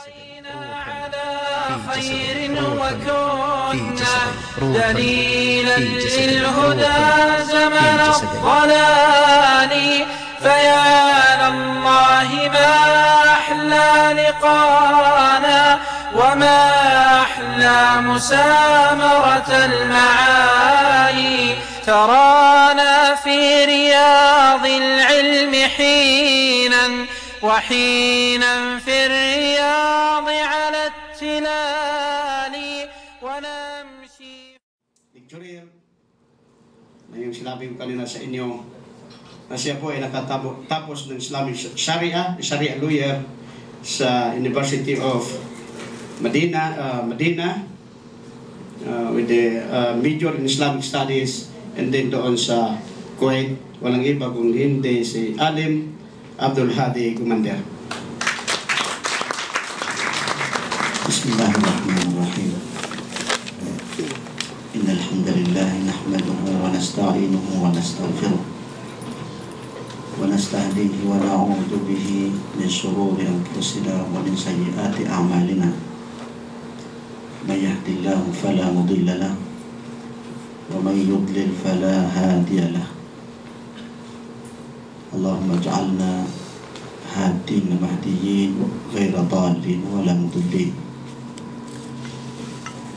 خير وكنا دليلا للهدى زمن الضلال فيا لله ما أحلى لقانا وما أحلى مسامرة المعالي ترانا في رياض العلم حينا وحينا في الرياض على التلال ونمشي. Victoria, na yung sinabi ko kanina sa inyo na siya po ay nakatapos ng Islamic Sharia lawyer sa University of Medina with the major in Islamic Studies, and then doon sa Kuwait, walang iba kung hindi si Alim Abdul Hadi Gumander. Bismillahirrahmanirrahim. Innal hamdalillah nahmaduhu wa nasta'inuhu wa nastaghfiruh wa nastahdihi wa na'udzu bihi min shururi anfusina wa min sayyiati a'malina. May yahdihillahu fala mudilla lahu wa may yudlil fala hadiya lahu. Allahumma ij'alna hadin mahdiyyin ghayra dallin wa la mudillin.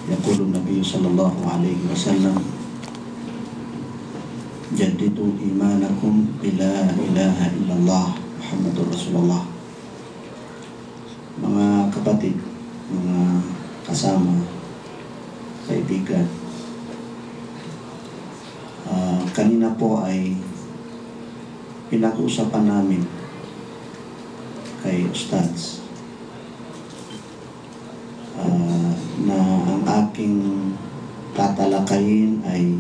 Yaqulu Nabi sallallahu alaihi wasallam, jaddidu imanakum bila ilaha illallah Muhammadur Rasulullah. Mga kapatid, mga kasama, kaibigan, kanina po ay pinag-usapan namin kay Ustads na ang aking tatalakayin ay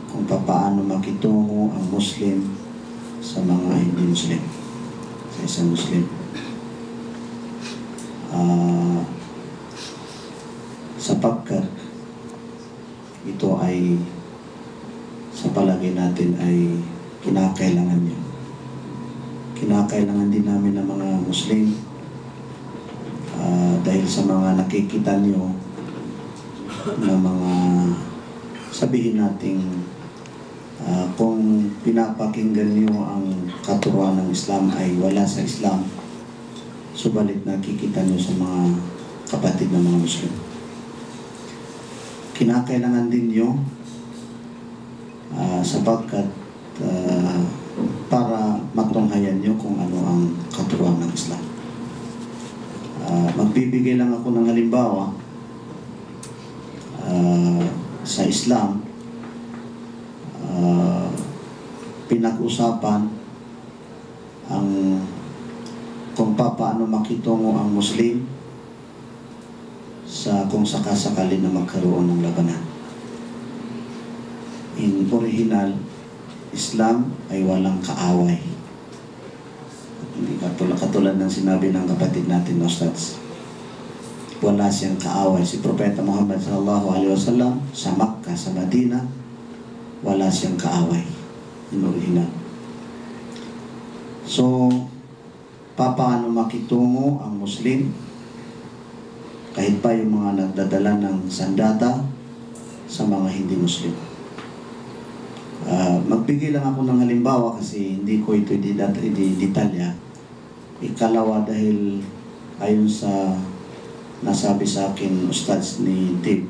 kung paano makitungo ang Muslim sa mga hindi Muslim, sa isang Muslim. Sapagkat ito ay sa palagay natin ay kinakailangan niyo. Kinakailangan din namin ng mga Muslim dahil sa mga nakikita niyo na mga sabihin nating kung pinapakinggan niyo ang katuruan ng Islam ay wala sa Islam, subalit nakikita niyo sa mga kapatid ng mga Muslim. Kinakailangan din niyo sapagkat para matunghayan nyo kung ano ang katuruan ng Islam. Magbibigay lang ako ng halimbawa. Sa Islam, pinag-usapan ang kung paano makitungo ang Muslim sa kung sakasakali na magkaroon ng labanan. In original, Islam ay walang kaaway. Hindi katulad ng sinabi ng kapatid natin, Ustads. Wala siyang kaaway. Si Propeta Muhammad sallallahu alaihi wasallam sa Makkah, sa Medina, wala siyang kaaway. In original. So, paano makitungo ang Muslim? Kahit pa yung mga nagdadala ng sandata sa mga hindi Muslim. Magbigay lang ako ng halimbawa kasi hindi ko ito detalya. Ikalawa, dahil ayon sa nasabi sa akin Ustads ni Tib,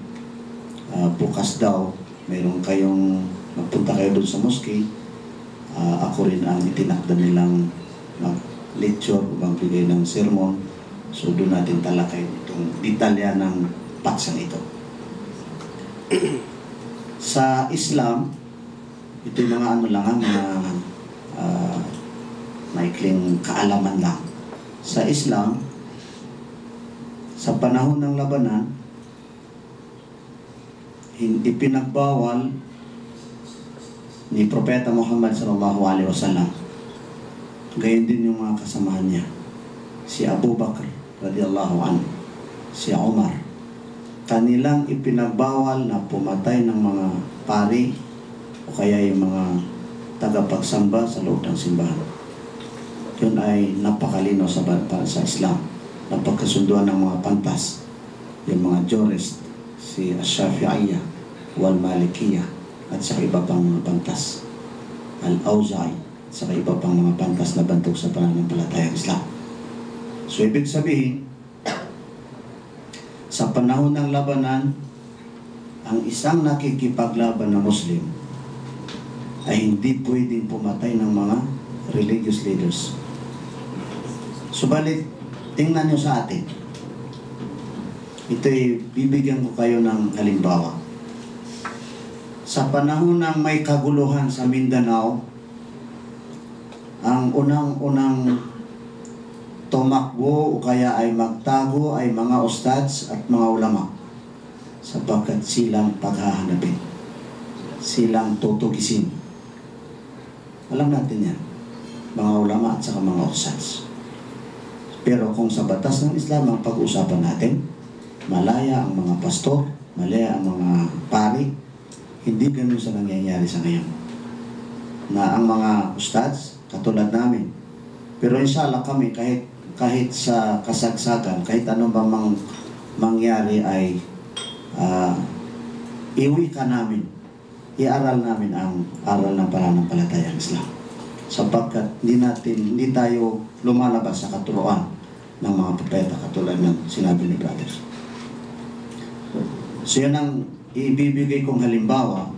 bukas daw mayroon kayong magpunta kayo doon sa mosque. Ako rin ang itinakda nilang mag-lecture o magbigay ng sermon. So doon natin talakay itong detalya ng paksang ito. Sa Islam, ito yung mga ano lang, mga maikling kaalaman lang. Sa Islam, sa panahon ng labanan, hindi pinagbawal ni Propeta Muhammad sallallahu alaihi wasallam. Gayon din yung mga kasamahan niya. Si Abu Bakr radhiyallahu anhu, si Umar. Kanilang ipinagbawal na pumatay ng mga pari o kaya yung mga tagapagsamba sa loob ng simbahan. Yun ay napakalinaw sa Islam. napagkasunduan ng mga pantas, yung mga jurist, si Ash-Shafi'iyya, wal Malikiyya, at sa iba pang mga pantas, Al-Awza'i, at sa iba pang mga pantas na bantog sa pananampalatayang Islam. So ibig sabihin, sa panahon ng labanan, ang isang nakikipaglaban na Muslim ay hindi pwedeng pumatay ng mga religious leaders. Subalit, tingnan nyo sa atin. Ito'y bibigyan ko kayo ng halimbawa. Sa panahon ng may kaguluhan sa Mindanao, ang unang-unang tumakbo o kaya ay magtago ay mga ustads at mga ulama, sapagkat silang paghahanapin, silang tutugisin. Alam natin yan, mga ulama at saka mga ustads. Pero kung sa batas ng Islam ang pag-uusapan natin, malaya ang mga pastor, malaya ang mga pari, hindi ganun sa nangyayari sa ngayon. Na ang mga ustads, katulad namin, pero inshallah kami kahit sa kasagsagan, kahit ano ba mangyari ay iwi ka namin, iaral namin ang aral ng pananampalatayang Islam. Sapagkat hindi tayo lumalabas sa katuruan ng mga propeta katulad ng sinabi ni brothers. So yan ang ibibigay kong halimbawa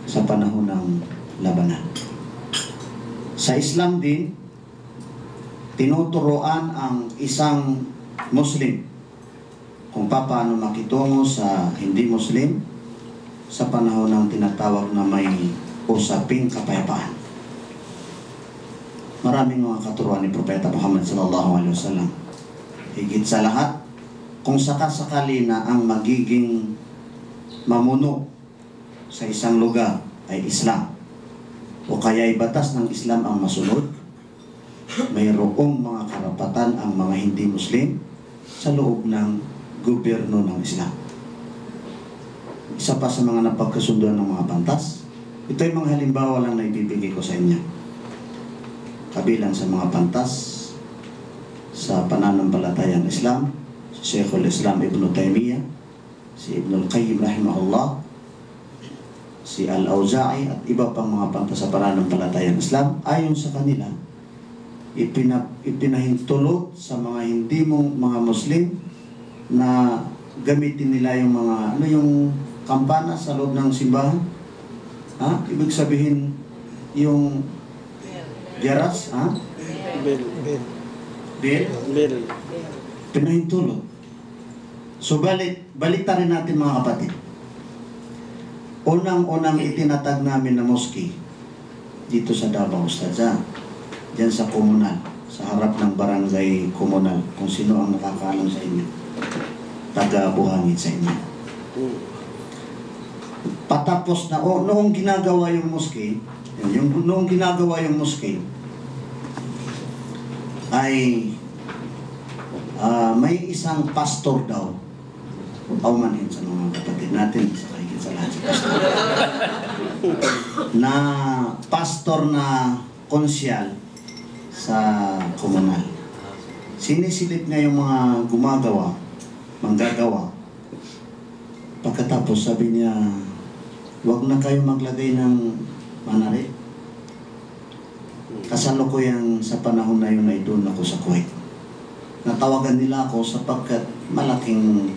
sa panahon ng labanan. Sa Islam din, tinuturoan ang isang Muslim kung paano makitungo sa hindi Muslim sa panahon ng tinatawag na may usaping kapayapaan. Maraming mga katuruan ni Propeta Muhammad sallallahu alaihi wasallam. Higit sa lahat, kung sakasakali na ang magiging mamuno sa isang lugar ay Islam, o kaya ay batas ng Islam ang masunod, mayroong mga karapatan ang mga hindi Muslim sa loob ng gobyerno ng Islam. Isa pa sa mga napagkasunduan ng mga pantas, ito ay mga halimbawa lang na ibibigay ko sa inyo. Kabilang sa mga pantas sa pananampalatayang Islam, si Sheikhul Islam Ibn Taymiyyah, si Ibn Al-Qayyim rahimahullah, si Al-Awza'i at iba pang mga pantas sa pananampalatayang Islam, ayon sa kanila, ipinahintulot sa mga hindi mong mga Muslim na gamitin nila yung mga yung kampana sa loob ng simbahan. Ibig sabihin yung geras, bell. Pinahintulot. So balita rin natin mga kapatid. Unang-unang itinatag namin na mosque dito sa Davao Ustadza, diyan sa komunal, sa harap ng barangay komunal, kung sino ang nakakaalam sa inyo, taga-Buhangin sa inyo. Patapos na, noong ginagawa yung mosque, noong ginagawa yung mosque, ay may isang pastor daw, aumanhin sa mga kapatid natin, sa kahigit sa lahat sa pastor, na pastor na konsyal sa komunal. Sinisilip niya yung mga manggagawa. Pagkatapos sabi niya, huwag na kayo maglagay ng manari. Kasalukuyang sa panahon na yun ay doon ako sa Kuwait. Natawagan nila ako sapagkat malaking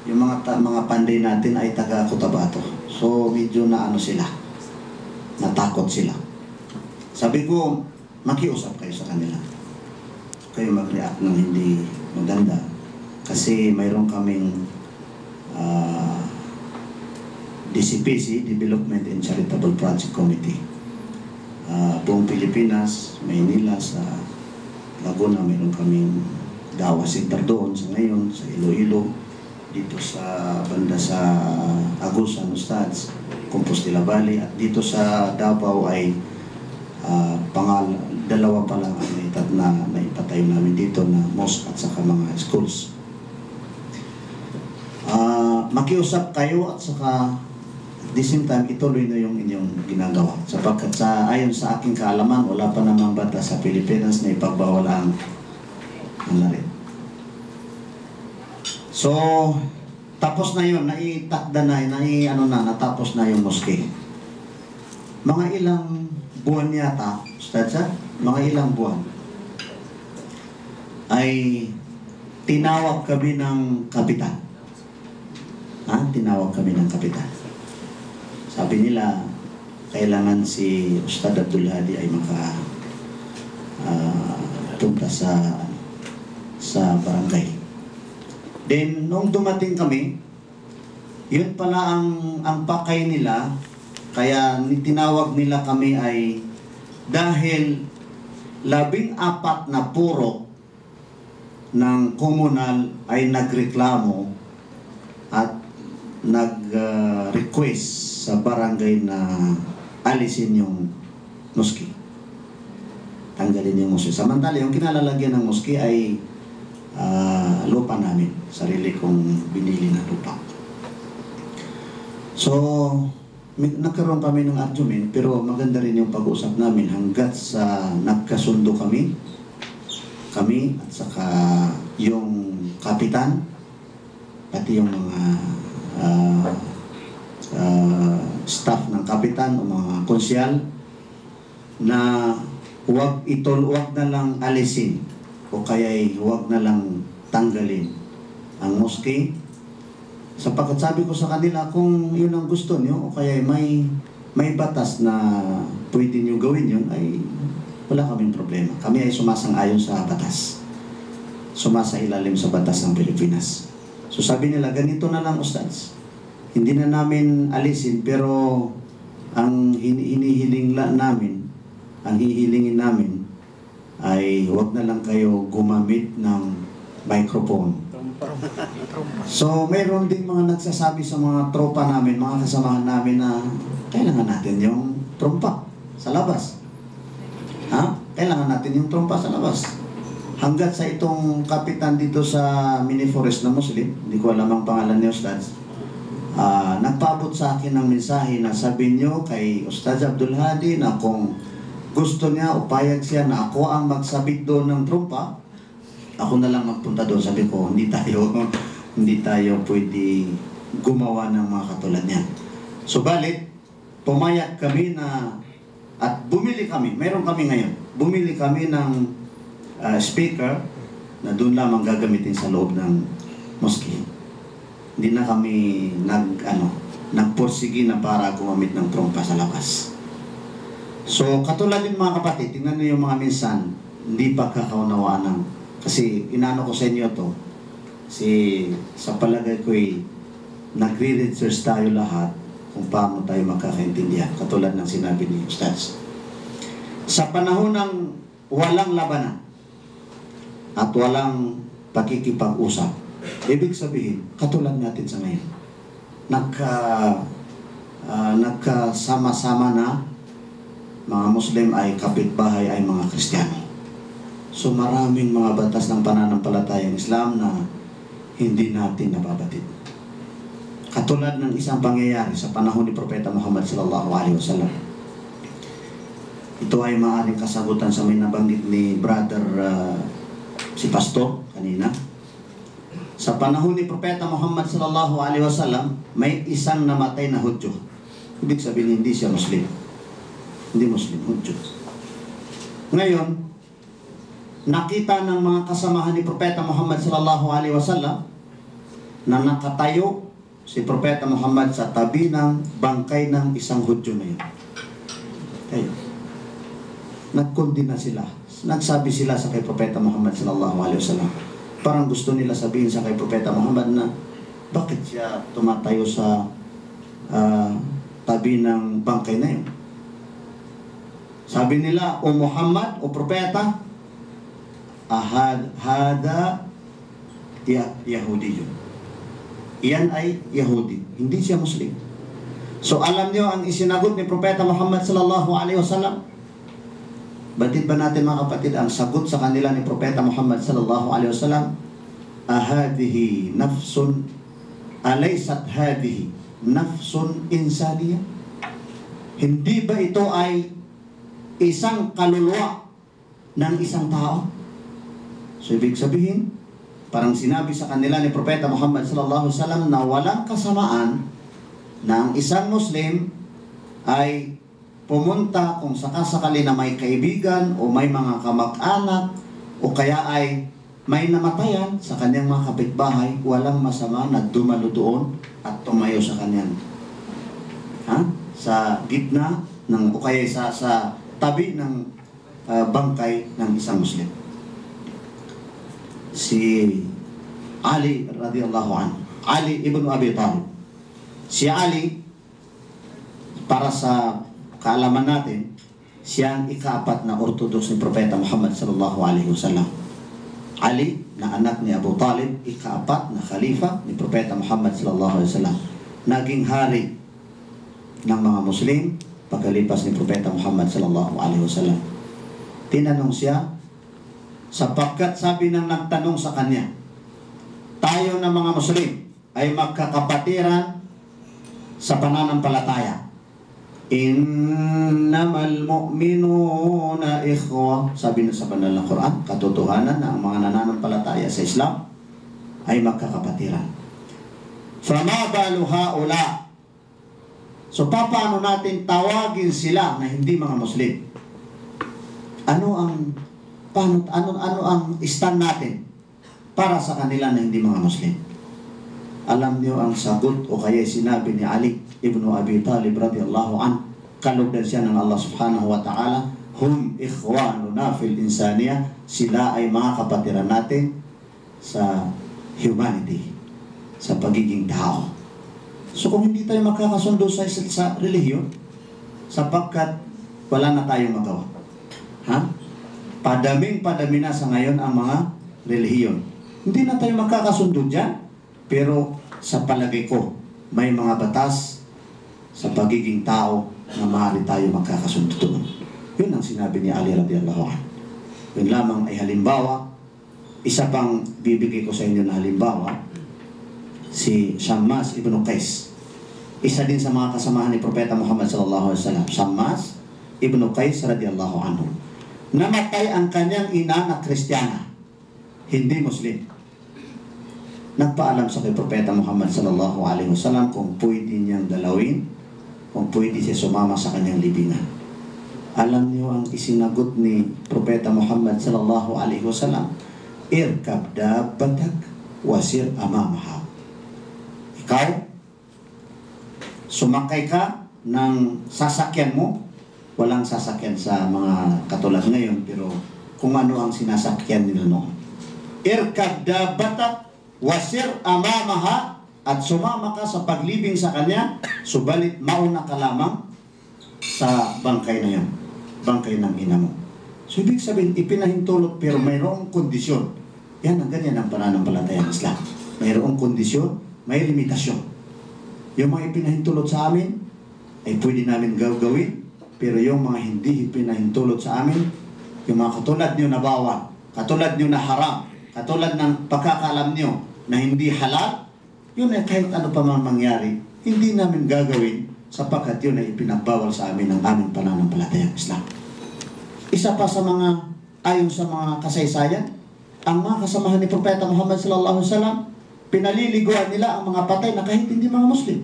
yung mga panday natin ay taga Cotabato. So medyo sila, natakot sila. Sabi ko, makiusap kayo sa kanila. Kayo mag-react ng hindi maganda. Kasi mayroon kaming DCPC, Development and Charitable Project Committee. Buong Pilipinas, Maynila, sa Laguna, mayroon kaming Dawa Center doon sa ngayon, sa Iloilo, dito sa banda sa Agusan, Ustads, Compostela Valley, at dito sa Davao ay dalawa pa lang ang naipatayo namin dito na mosque at saka mga schools. Makiusap kayo at saka at the same time ituloy na yung inyong ginagawa, sapagkat ayon sa aking kaalaman, wala pa namang batas sa Pilipinas na ipagbawal ang manari. So, tapos na yun, naitakda na, natapos na yung moske. Mga ilang buwan yata, Ustad, mga ilang buwan, ay tinawag kami ng kapitan. Tinawag kami ng kapitan. Sabi nila, kailangan si Ustad Abdul Hadi ay punta sa barangay. Then, nung dumating kami, yun pala ang pakay nila, kaya tinawag nila kami ay dahil 14 na puro ng komunal ay nagreklamo at nag-request sa barangay na alisin yung moske. Tanggalin yung moske. Samantala, yung kinalalagyan ng moske ay lupa namin. Sarili kong binili na lupa. So, nagkaroon kami ng argument, pero maganda rin yung pag-uusap namin hanggat sa nagkasundo kami at saka yung kapitan, pati yung mga staff ng kapitan o mga konsyal na huwag na lang alisin o kaya'y huwag na lang tanggalin ang moske, sapagkat sabi ko sa kanila, kung yun ang gusto nyo o kaya'y may batas na pwede nyo gawin yun, ay wala kaming problema. Kami ay sumasang-ayon sa batas, sumasailalim sa batas ng Pilipinas. So sabi nila, ganito na lang, Ustads, hindi na namin alisin, pero ang hihilingin namin ay huwag na lang kayo gumamit ng microphone. So mayroon din mga nagsasabi sa mga tropa namin, mga kasamahan namin na kailangan natin yung trompa sa labas. Kailangan natin yung trompa sa labas. Hanggat sa itong kapitan dito sa Mini Forest na Muslim, hindi ko alam ang pangalan ni Ustads, nagpaabot sa akin ng mensahe na sabihin nyo kay Ustad Abdul Hadi na kung gusto niya o payag siya na ako ang magsabit doon ng trompa, ako na lang magpunta doon. Sabi ko, hindi tayo pwede gumawa ng mga katulad niyan. Subalit, pumayag kami na at bumili kami, meron kami ngayon, bumili kami ng speaker na doon lamang gagamitin sa loob ng moske. Hindi na kami nagporsigi na para gumamit ng trompa sa labas. So, katulad din mga kapatid, tingnan niyo yung mga minsan, hindi pa kakaunawaan kasi inano ko sa inyo to, sa palagay ko'y nagre-research tayo lahat kung paano tayo magkakaintindihan, katulad ng sinabi ni Ustads. Sa panahon ng walang labanan at walang pakikipag-usap, ibig sabihin, katulad natin sa ngayon, nagkasama-sama na mga Muslim ay kapitbahay ay mga Kristiyano. So maraming mga batas ng pananampalatayang Islam na hindi natin nababatid. Katulad ng isang pangyayari sa panahon ni Propeta Muhammad sallallahu alaihi wasallam. Ito ay maaaring kasagutan sa may nabanggit ni brother si Pastor kanina. Sa panahon ni Propeta Muhammad sallallahu alaihi wasallam, may isang namatay na Hudyo. Ibig sabihin hindi siya Muslim. Hindi Muslim, Hudyo. Ngayon, nakita ng mga kasamahan ni Propeta Muhammad sallallahu alaihi wasallam na nakatayo si Propeta Muhammad sa tabi ng bangkay ng isang Hudyo na yun. Okay. Nagkondina sila. Nagsabi sila sa kay Propeta Muhammad sallallahu alaihi wasallam. Parang gusto nila sabihin sa kay Propeta Muhammad na bakit siya tumatayo sa tabi ng bangkay na yun. Sabi nila, o Muhammad, o Propeta, hada Yahudi yun. Iyan ay Yahudi, hindi siya Muslim. So alam niyo ang isinagot ni Propeta Muhammad sallallahu alaihi wasallam. Batid ba natin mga kapatid ang sagot sa kanila ni Propeta Muhammad sallallahu alaihi wasallam? Ahadihi nafsun alaysat hadihi nafsun insaniya? Hindi ba ito ay isang kaluluwa ng isang tao? So ibig sabihin, parang sinabi sa kanila ni Propeta Muhammad sallallahu alaihi wasallam na walang kasamaan na ang isang Muslim ay pumunta kung sakasakali na may kaibigan o may mga kamag-anak o kaya ay may namatayan sa kanyang mga kapitbahay, walang masama na dumalo doon at tumayo sa kanyang sa gitna ng o kaya sa tabi ng bangkay ng isang Muslim. Si Ali radhiyallahu anhu, Ali ibn Abi Talib. Si Ali, para sa kaalaman natin, siya ang ika-4 na Orthodox ni Propeta Muhammad sallallahu alaihi wasallam. Ali na anak ni Abu Talib, ika-4 na khalifa ni Propeta Muhammad sallallahu alaihi wasallam. Naging hari ng mga Muslim pagkalipas ni Propeta Muhammad sallallahu alaihi wasallam. Tinanong siya, sapagkat sabi ng nagtanong sa kanya, tayo na mga Muslim ay magkakapatiran sa pananampalataya. Innamal mu'minuna ikhwa, sabi na sa banal na Quran, katotohanan na ang mga nananampalataya sa Islam ay magkakapatiran. Fama balu haula, so paano natin tawagin sila na hindi mga Muslim? Ano ang stand natin para sa kanila na hindi mga Muslim? Alam niyo ang sagot o kaya sinabi ni Ali ibn Abi Talib radhiyallahu anhu, kalugdan siya ng Allah subhanahu wa ta'ala, hum ikhwanuna fil insaniya, sila ay mga kapatiran natin sa humanity, sa pagiging tao. So kung hindi tayo magkakasundo sa relihiyon, sapagkat wala na tayong magawa. Padaming-padami na sa ngayon ang mga relihiyon. Hindi na tayo magkakasundo dyan, pero sa palagay ko, may mga batas sa pagiging tao na maaari tayo magkakasundo doon. Yun ang sinabi ni Ali radhiyallahu anhu. Yun lamang ay halimbawa. Isa pang bibigay ko sa inyo na halimbawa, si Shammas ibn Qais. Isa din sa mga kasamahan ni Propeta Muhammad sallallahu alaihi wasallam. Shammas ibn Qais radhiyallahu anhu. Namatay ang kanyang ina na Kristiyana, hindi Muslim. Nagpaalam sa kay Propeta Muhammad sallallahu alaihi wasallam kung pwede niyang dalawin, kung pwede siya sumama sa kanyang libingan. Alam niyo ang isinagot ni Propeta Muhammad sallallahu alaihi wasallam, irkab dabbatak wasir amamaha. Ikaw, sumakay ka ng sasakyan mo. Walang sasakyan sa mga katulad ngayon, pero kung ano ang sinasakyan nila noon. Irkab dabbatak wasir amamaha, at sumama ka sa paglibing sa kanya, subalit mauna ka lamang sa bangkay na yan, bangkay ng ina mo. So ibig sabihin, ipinahintulot pero mayroong kondisyon. Yan ang ganyan ang pananampalataya ng Islam. Mayroong kondisyon, may limitasyon. Yung mga ipinahintulot sa amin ay pwede namin gawin, pero yung mga hindi ipinahintulot sa amin, yung mga katulad nyo na bawal, katulad nyo na haram, katulad ng pagkakalam nyo na hindi halal, yun ay kahit ano pa man mangyari, hindi namin gagawin sapagkat yun ay ipinagbawal sa amin ng aming pananampalatayang Islam. Isa pa sa mga, ayon sa mga kasaysayan, ang mga kasamahan ni Propeta Muhammad sallallahu alaihi wasallam, pinaliliguan nila ang mga patay na kahit hindi mga Muslim.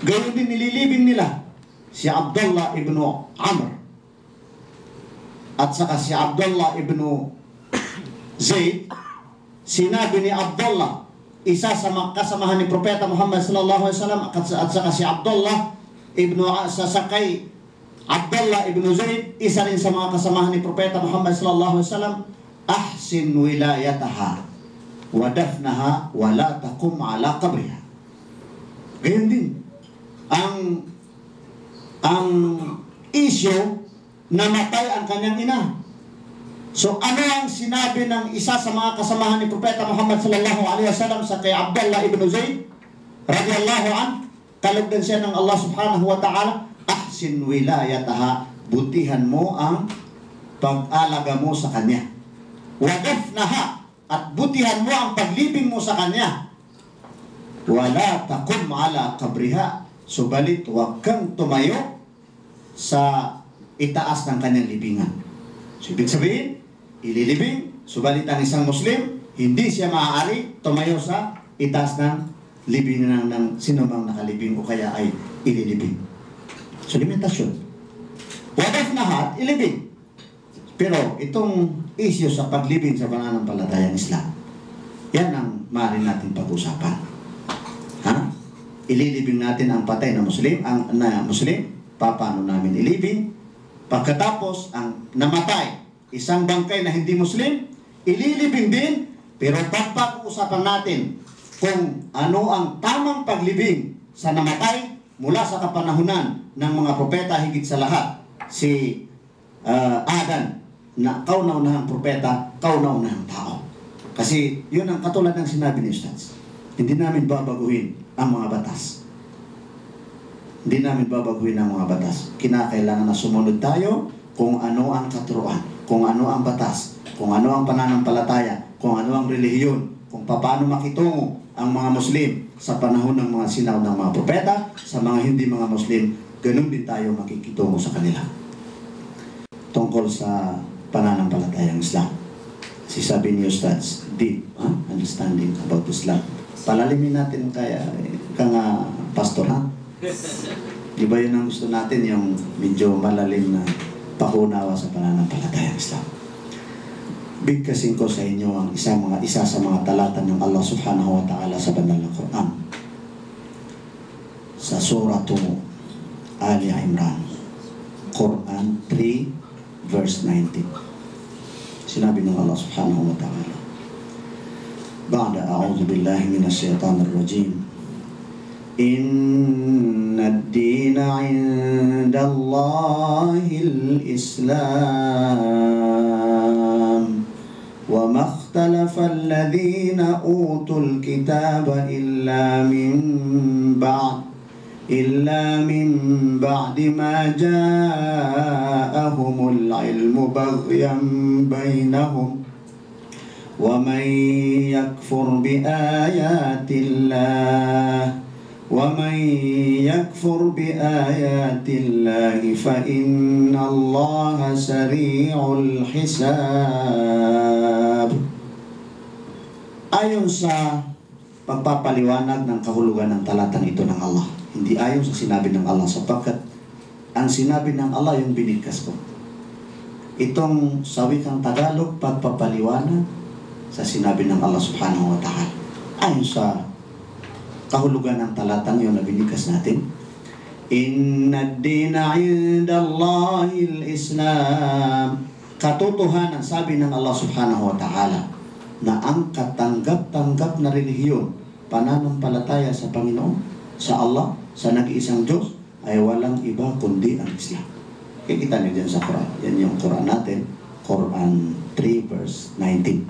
Gayon din nililibing nila si Abdullah ibn Amr at saka si Abdullah ibn Zayd. Sinabi ni Abdullah, isa sa kasamahan ni Propeta Muhammad sallallahu alaihi wasallam, at saka si Abdullah ibn Sasakay, Abdullah ibn Zayd, isa rin sa mga kasamahan ni Propeta Muhammad sallallahu alaihi wasallam, ahsin wilayataha wa dafnaha wa la taqum ala qabriha. Gayon din ang issue na matay ang kanyang ina. So ano ang sinabi ng isa sa mga kasamahan ni Propeta Muhammad sallallahu alaihi wasallam sa kay Abdullah ibn Zayd radhiyallahu an, kalugdan siya ng Allah subhanahu wa ta'ala, ahsin wilayataha, butihan mo ang pag-alaga mo sa kanya. Wa dafnaha, at butihan mo ang paglibing mo sa kanya. Wala taqum ala qabriha, subalit huwag kang tumayo sa itaas ng kanyang libingan. So ibig sabihin, ililibing, subalit ang isang Muslim, hindi siya maaari tumayo sa itaas ng libing ng sinumang nakalibing o kaya ay ililibing. So, limitasyon. What if lahat, ilibing? Pero itong issue sa paglibing sa pananampalatayang Islam, yan ang maaari natin pag-usapan. Ha? Ililibing natin ang patay na Muslim, paano namin ilibing? Pagkatapos, ang namatay, isang bangkay na hindi Muslim, ililibing din, pero pag-usapan natin kung ano ang tamang paglibing sa namatay mula sa kapanahunan ng mga propeta, higit sa lahat, si Adan, na kauna-unahang propeta, kauna-unahang tao. Kasi yun ang katulad ng sinabi ni Ustaz. Hindi namin babaguhin ang mga batas. Hindi namin babaguhin ang mga batas. Kinakailangan na sumunod tayo kung ano ang katuruan, kung ano ang batas, kung ano ang pananampalataya, kung ano ang relihiyon, kung paano makitungo ang mga Muslim sa panahon ng mga sinaw ng mga propeta, sa mga hindi mga Muslim, ganun din tayo makikitungo sa kanila. Tungkol sa pananampalatayang Islam. Sabi ni Ustaz, deep understanding about Islam. Palalimin natin kaya pastor, ha? Di ba yun ang gusto natin, yung medyo malalim na pakunawa sa pananampalatayang Islam. Bigkasin ko sa inyo ang isa sa mga talata ng Allah subhanahu wa ta'ala sa banal na Quran. Sa Surah Ali Imran, Quran 3 verse 19. Sinabi ng Allah subhanahu wa ta'ala, Ba'da a'udhu billahi minash shaitanir rajim. Inna ad-dina 'inda Allahil Islam. Wa ma ikhtalafa alladhina utul kitaba illa min ba'di ma ja'ahumul ilmu baghyan bainahum. Wa man yakfur bi ayatillahi fa inna Allaha sari'ul hisab. Ayon sa pagpapaliwanag ng kahulugan ng talatang ito ng Allah, hindi ayon sa sinabi ng Allah, sapagkat ang sinabi ng Allah yung binigkas ko. Itong sa wikang Tagalog, pagpapaliwanag sa sinabi ng Allah subhanahu wa ta'ala. Ayon sa kahulugan ng talatang yun na binigkas natin, Inna ad-dina 'inda Allahil Islam. Katotohanan, sabi ng Allah subhanahu wa ta'ala, na ang katanggap-tanggap na relihiyon, pananampalataya sa Panginoon, sa Allah, sa nag-iisang Diyos, ay walang iba kundi ang Islam. Kikita niyo dyan sa Quran. Yan yung Quran natin, Quran 3 verse 19.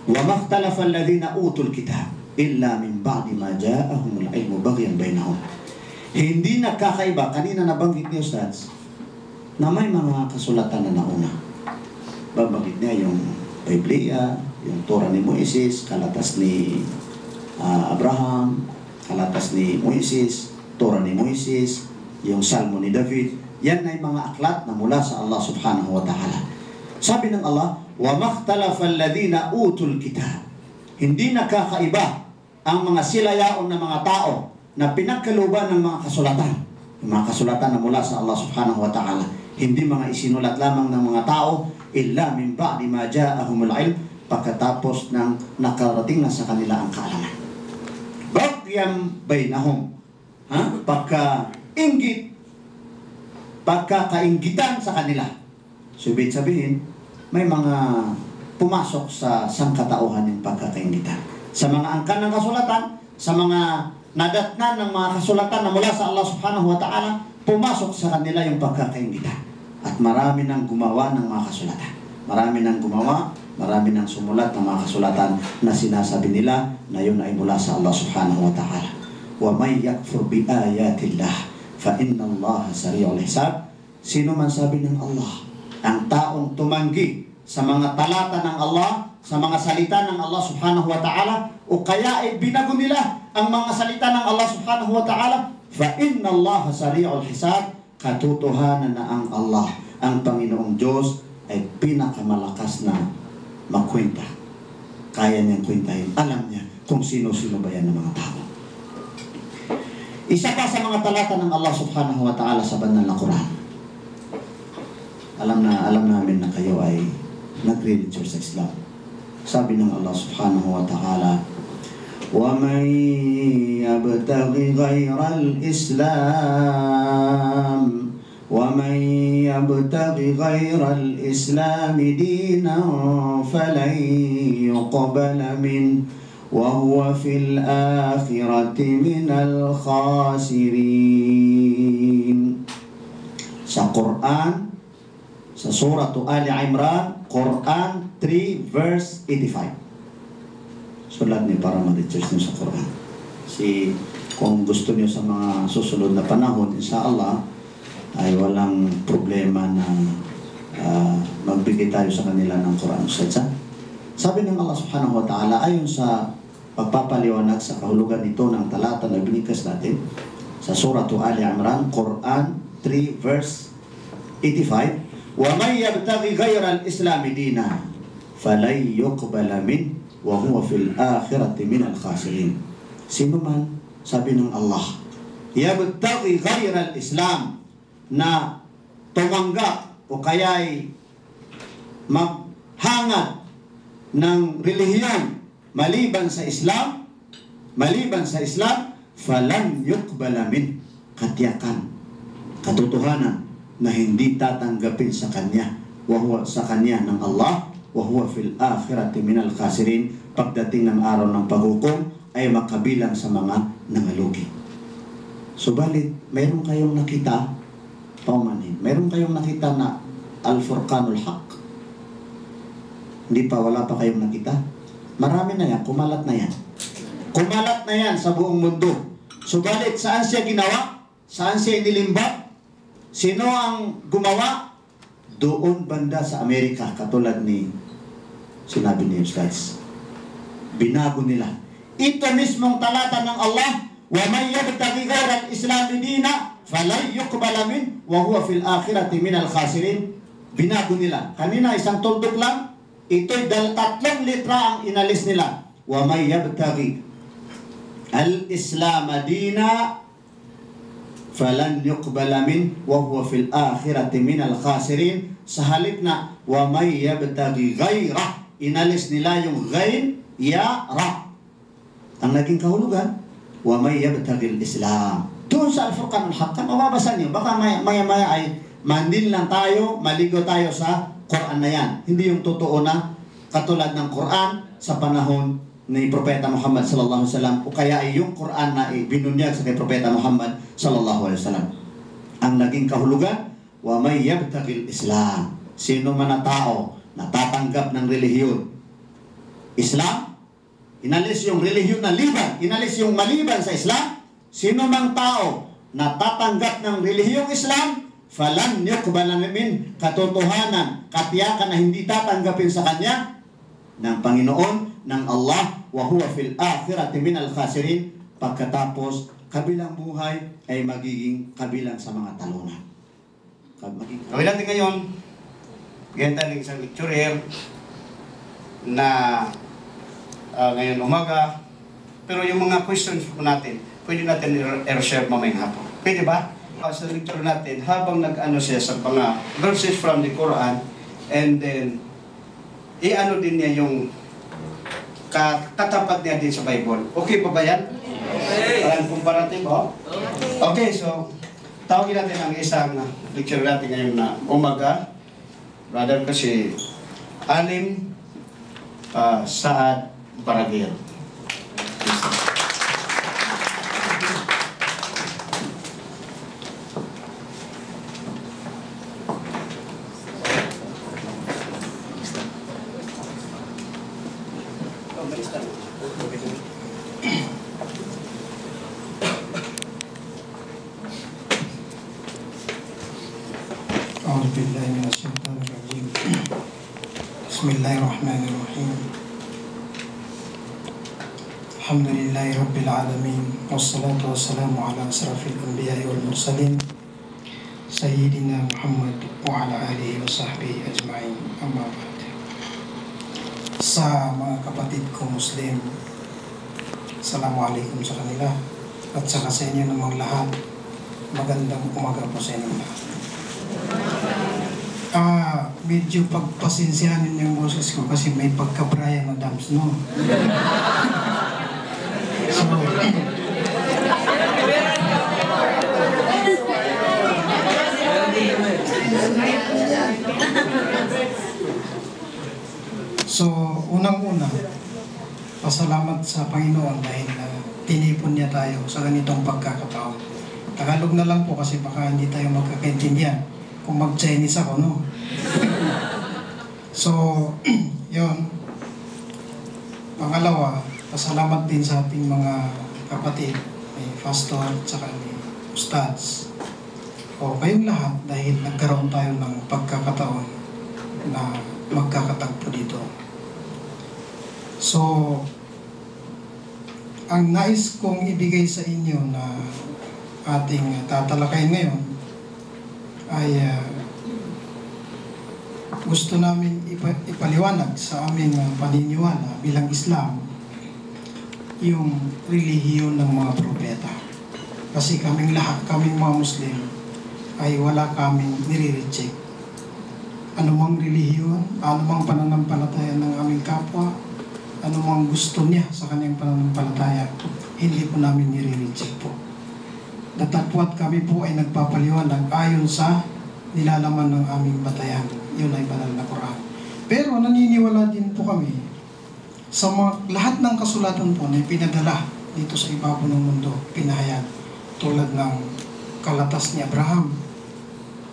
Wa makhtalafa alladhina utul kitab illa min ba'di ma ja'ahumul ilmu baghyan bainahum. Hindi nagkakaiba, kanina nabanggit ni Ustaz, na may mga kasulatan na nauna. Babanggit niya yung Biblia, yung Torah ni Moises, kalatas ni Abraham, kalatas ni Moises, Torah ni Moises, yung Salmo ni David. Yan ay mga aklat na mula sa Allah subhanahu wa ta'ala. Sabi ng Allah, wa makhtalafa alladhina utul kitab. Hindi nakakaiba ang mga silayaon na mga tao na pinagkaluban ng mga kasulatan. Yung mga kasulatan na mula sa Allah subhanahu wa ta'ala. Hindi mga isinulat lamang ng mga tao, illa min ba'di ma ja'ahumul ilm, pagkatapos ng nakarating na sa kanila ang kaalaman. Baghyan bainahum. Pagkakainggitan sa kanila. So, ibig sabihin, may mga pumasok sa sangkatauhan ng pagkakainggitan. Sa mga angkan ng kasulatan, sa mga nadatnan ng mga kasulatan na mula sa Allah subhanahu wa ta'ala, pumasok sa kanila yung pagkakainggitan. At marami nang gumawa ng mga kasulatan. Marami nang sumulat ng mga kasulatan na sinasabi nila na yun ay mula sa Allah subhanahu wa ta'ala. Wa may yakfur bi ayatillah fa inna Allah sari'ul hisab. Sino man sabi ng Allah, ang taong tumanggi sa mga talata ng Allah, sa mga salita ng Allah subhanahu wa ta'ala, o kaya ay binago nila ang mga salita ng Allah subhanahu wa ta'ala, fa inna Allah sari'ul hisab. Katotohanan na ang Allah, ang Panginoong Diyos, ay pinakamalakas na magkwenta. kaya niyang kwentahin. Alam niya kung sino-sino ba yan ng mga tao. Isa pa sa mga talata ng Allah subhanahu wa ta'ala sa banal na Quran. Alam namin na kayo ay nagre-religare sa Islam. Sabi ng Allah subhanahu wa ta'ala, وَمَنْ يَبْتَغِ غَيْرَ الْإِسْلَامِ وَمَنْ يَبْتَغِ غَيْرَ الْإِسْلَامِ دِينًا فَلَنْ يُقْبَلَ مِنْهُ وَهُوَ فِي الْآخِرَةِ مِنَ الْخَاسِرِينَ. Sa Quran, sa Surah Ali Imran, Quran 3 verse 85. Sulat niyo para ma-research niyo sa Quran. Kung gusto niyo sa mga susunod na panahon, inshallah, ay walang problema na magbigay tayo sa kanila ng Quran. Sabi ng Allah subhanahu wa ta'ala, ayon sa pagpapaliwanag sa kahulugan nito ng talata na binikas natin, sa Surah Ali Imran, Quran 3 verse 85, وَمَنْ يَبْتَغِ غَيْرَ الْإِسْلَامِ دِينًا فَلَنْ يُقْبَلَ مِنْهُ وَهُوَ فِي الْآخِرَةِ مِنَ الْخَاسِرِينَ. Sino man, sabi ng Allah, yabtaghi ghayra al-Islam, na tumanggap o kaya'y maghangad ng relihiyon maliban sa Islam, falan yuqbala min, katiyakan, katotohanan na hindi tatanggapin sa kanya, sa kanya ng Allah, wa huwa fil akhirati minal khasirin, pagdating ng araw ng paghukom ay makabilang sa mga nangalugi. Subalit, mayroon kayong nakita, paumanhin, mayroon kayong nakita na Al-Furqanul Haq? Hindi pa, wala pa kayong nakita? Marami na yan, kumalat na yan. Kumalat na yan sa buong mundo. Subalit, saan siya ginawa? Saan siya inilimbat? Sino ang gumawa? Doon banda sa Amerika, katulad ni sinabi ni Ustaz. Binago nila. Ito mismong talata ng Allah, وَمَنْ يَبْتَغِ غَيْرَ الْإِسْلَامِ دِينًا فَلَنْ يُقْبَلَ مِنْهُ وَهُوَ فِي الْآخِرَةِ مِنَ الْخَاسِرِينَ. Binago nila. Kanina isang tuldok lang, ito'y 3 litra ang inalis nila. وَمَنْ يَبْتَغِ الْإِسْلَامَ دِينًا فَلَنْ يُقْبَلَ مِنْهُ وَهُوَ فِي الْآخِرَةِ مِنَ الْخَاسِرِينَ. Sa halip na وَمَنْ يَبْتَغِ غَيْرَ, inalis nila yung ghain, ya, ra. Ang naging kahulugan, وَمَنْ يَبْتَغِ الْإِسْلَامِ. Doon sa Al-Furqan al-Haq, mababasa niyo, baka maya-maya ay mandin lang tayo, maligo tayo sa Quran na yan. Hindi yung totoo na katulad ng Quran sa panahon ni Propeta Muhammad sallallahu alaihi wasallam, o kaya ay yung Quran na binunyag sa kay Propeta Muhammad sallallahu alaihi wasallam. Ang naging kahulugan, wa may yabtagil Islam. Sino man na tao na tatanggap ng relihiyon Islam, inalis yung relihiyon na liban, inalis yung maliban sa Islam. Sino mang tao na tatanggap ng relihiyong Islam, falan yuqbala min, katotohanan, katiyakan na hindi tatanggapin sa kanya ng Panginoon, ng Allah, wa huwa fil akhirati minal khasirin. Pagkatapos kabilang buhay ay magiging kabilang sa mga talunan. Gawin natin ngayon, ganyan ng isang lecturer na ngayon umaga, pero yung mga questions po natin, pwede natin i-reserve mamayang hapon. Pwede ba? Sa lecture natin, habang nag-ano siya sa mga verses from the Quran, and then i-ano din niya yung katapat niya din sa Bible. Okay pa ba yan? Okay. Parang comparative, oh? Okay, so tawagin natin ang isang lecture natin ngayon na umaga. Brother kasi Alim Saad Baragir. أعوذ بالله من الشيطان الرجيم. بسم الله الرحمن الرحيم. الحمد لله رب العالمين، والصلاة والسلام على أشرف الأنبياء والمرسلين سيدنا محمد وعلى آله وصحبه أجمعين. أما بعد. sa mga kapatid ko Muslim. Assalamualaikum sa kanila at saka sa inyo namang lahat. Magandang umaga po sa inyo lahat. Medyo pagpasensyahan yung boses ko kasi may pagka-Brian Adams, no? So, unang-una, pasalamat sa Panginoon dahil tinipon niya tayo sa ganitong pagkakataon. Tagalog na lang po kasi baka hindi tayo magkakaintindihan kung mag-Chinese ako, no? So, yun. Pangalawa, pasalamat din sa ating mga kapatid, may pastor at saka may ustads. O kayong lahat dahil nagkaroon tayo ng pagkakataon na magkakatagpo dito. So, ang nais kong ibigay sa inyo na ating tatalakayin ngayon ay gusto namin ipaliwanag sa aming paniniwala bilang Islam yung relihiyon ng mga propeta. Kasi kaming lahat, kaming mga Muslim, ay wala kaming nire-reject. Anumang relihiyon, anumang pananampalataya ng aming kapwa, anumang gusto niya sa kanyang pananampalataya, hindi po namin nire-reject po. Datapwat kami po ay nagpapaliwanag ayon sa nilalaman ng aming batayan. Yun ay banal na Quran. Pero naniniwala din po kami sa lahat ng kasulatan po na pinadala dito sa ibabaw ng mundo, pinahayag. Tulad ng kalatas ni Abraham,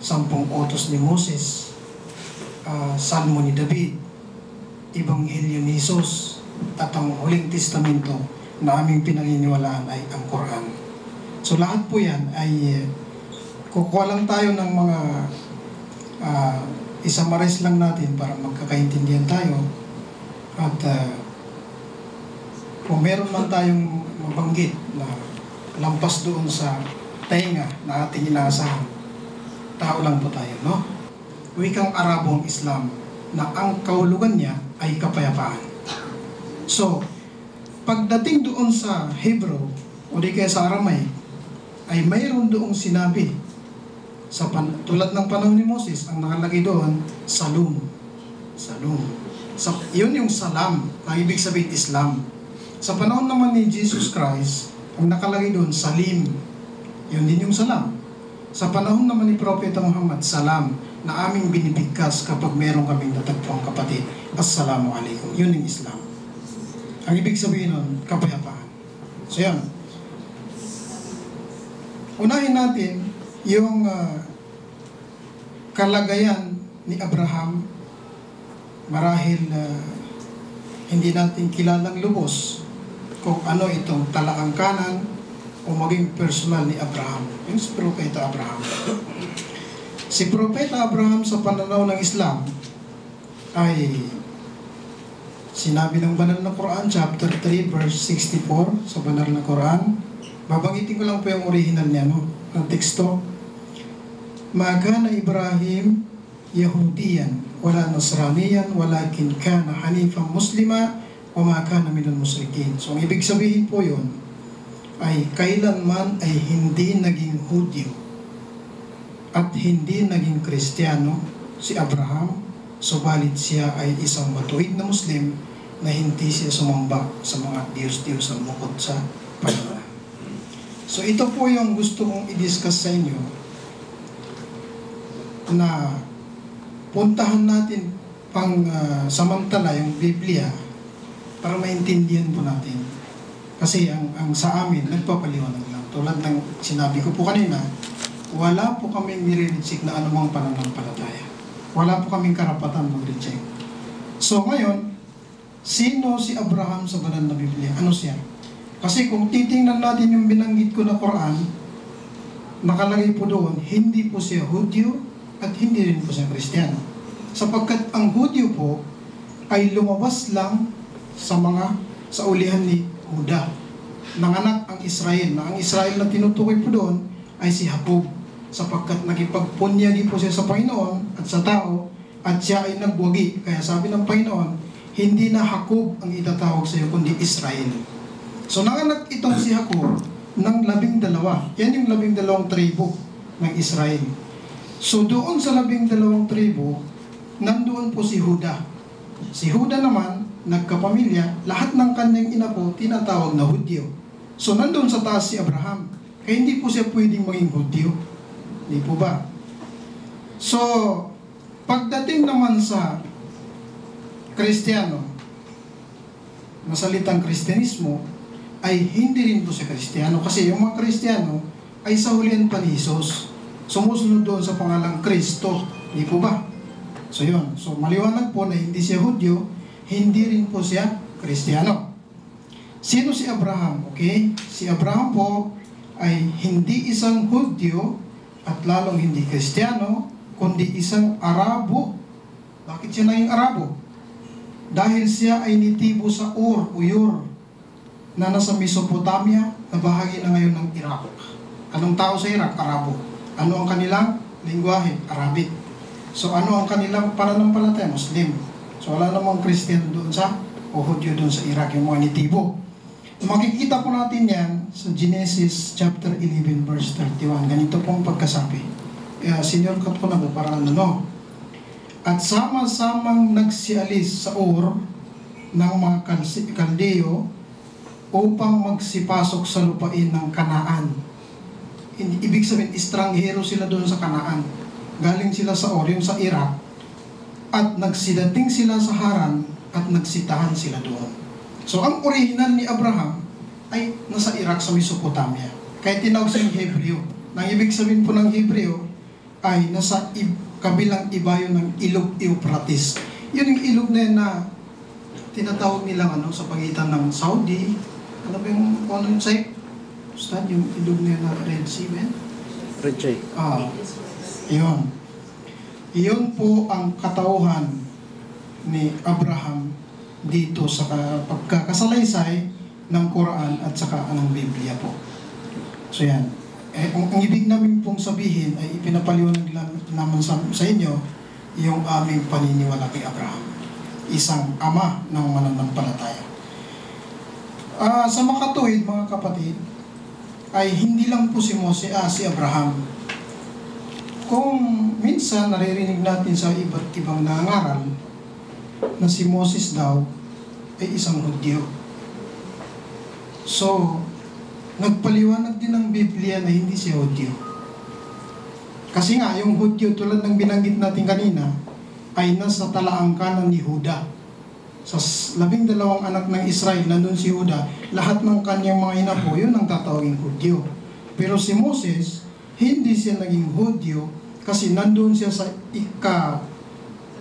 10 utos ni Moses, Salmo ni David, Ebanghelyo ni Jesus, at ang huling testamento na aming pinaniniwalaan ay ang Quran. So lahat po yan ay kukuha lang tayo ng mga isamaris lang natin para magkakaintindihan tayo. At kung meron man tayong mabanggit na lampas doon sa tainga na ating inaasahan, tao lang po tayo, no? Wikang Arabo ang Islam na ang kahulugan niya ay kapayapaan. So, pagdating doon sa Hebrew o di kaya sa Aramaic, ay mayroon doong sinabi tulad ng panahon ni Moses, ang nakalagay doon, Salum. Yun yung salam, ang ibig sabihin Islam. Sa panahon naman ni Jesus Christ, ang nakalagay doon, Salim. Yun din yung salam. Sa panahon naman ni Propeta Muhammad, Salam, na aming binibigkas kapag meron kaming natagpuang kapatid. Assalamualaikum. Yun yung Islam. Ang ibig sabihin nun, kapayapaan. So yan. Unahin natin yung kalagayan ni Abraham. Marahil hindi natin kilalang lubos kung ano itong talaangkanan o maging personal ni Abraham. Yung si Propeta Abraham. Si Propeta Abraham sa pananaw ng Islam ay sinabi ng banal na Quran, chapter 3, verse 64 sa banal na Quran. Babanggitin ko lang po yung original niya, no? Ang teksto. Ma kana Ibrahim Yahudiyan wala Nasraniyan walakin kana Hanifan Muslima wa ma kana minal musrikin. So ang ibig sabihin po yun ay kailanman ay hindi naging Hudyo at hindi naging Kristiyano si Abraham, subalit siya ay isang matuwid na Muslim na hindi siya sumamba sa mga Diyos-Diyos ang bukod sa Panginoon. So ito po yung gusto kong i-discuss sa inyo na puntahan natin pang samantala yung Biblia para maintindihan po natin. Kasi ang sa amin, nagpapaliwanag lang. Tulad ng sinabi ko po kanina, wala po kaming nire-reject na anumang pananampalataya. Wala po kaming karapatan mag-reject. So ngayon, sino si Abraham sa banal na Biblia? Ano siya? Kasi kung titingnan natin yung binanggit ko na Quran, nakalagay po doon, hindi po siya Hudyo at hindi rin po siya Kristiyano. Sapagkat ang Hudyo po ay lumabas lang sa ulihan ni Huda. Nanganak ang Israel. Na ang Israel na tinutukoy po doon ay si Jacob. Sapagkat nagipagpunyagi po siya sa Panginoon at sa tao at siya ay nagwagi. Kaya sabi ng Panginoon, hindi na Jacob ang itatawag sa iyo, kundi Israel. So nanganak itong si Jacob ng 12. Yan yung 12 tribo ng Israel. So doon sa 12 tribo, nandoon po si Juda. Si Juda naman, nagkapamilya, lahat ng kanyang ina po tinatawag na Hudyo. So nandoon sa taas si Abraham. Kaya hindi po siya pwedeng maging Hudyo. Hindi po ba? So, pagdating naman sa Kristiyano, na salitang Kristyanismo, ay hindi rin po siya Kristiyano. Kasi yung mga Kristiyano ay sa hulihan pa ni Jesus. Sumusunod doon sa pangalang Kristo. Hindi po ba? So yun. So maliwanag po na hindi siya Hudyo, hindi rin po siya Kristiyano. Sino si Abraham? Okay? Si Abraham po ay hindi isang Hudyo at lalong hindi Kristiyano, kundi isang Arabo. Bakit siya naging Arabo? Dahil siya ay nitibo sa Ur na nasa Mesopotamia na bahagi na ngayon ng Iraq. Anong tao sa Iraq? Arabo. Ano ang kanilang lingwahe? Arabic. So ano ang kanilang pananampalataya? Muslim. So wala namang Christian doon sa o Hudyo doon sa Iraq, yung mga nitibo. Makikita po natin yan sa Genesis chapter 11 verse 31. Ganito pong pagkasabi. Senior cut ko na po para ano. At sama-samang nagsialis sa Ur ng mga Kaldeo upang magsipasok sa lupain ng Kanaan. Ibig sabihin, estranghero sila doon sa Kanaan. Galing sila sa Ur, yung sa Iraq. At nagsidating sila sa Haran at nagsitahan sila doon. So, ang original ni Abraham ay nasa Iraq sa Mesopotamia. Kaya tinawag siyang Hebreo. Nang ibig sabihin po ng Hebreo ay nasa kabilang ibayo ng ilog Euphrates. Yun yung ilog na yun na tinatawag nilang sa pagitan ng Saudi. Ano ba yung site? Ustad, yung ilog na yun na Red Sea, man? Red Sea. Yun. Iyon po ang katauhan ni Abraham dito sa pagkakasalaysay ng Quran at saka ng Biblia po. So yan. Ang ibig namin pong sabihin ay ipinapaliwanag naman sa inyo yung aming paniniwala kay Abraham. Isang ama ng mananampalataya. Sa makatuwid, mga kapatid, ay hindi lang po si Abraham. Kung minsan naririnig natin sa iba't ibang nangaral na si Moses daw ay isang Hudyo. So, nagpaliwanag din ng Biblia na hindi siya Hudyo. Kasi nga, yung Hudyo tulad ng binanggit natin kanina ay nasa talaangkanan ni Juda. Sa 12 anak ng Israel, nandun si Juda, lahat ng kanyang mga ina po, yun ang tatawaging Hudyo. Pero si Moses, hindi siya naging Hudyo kasi nandun siya sa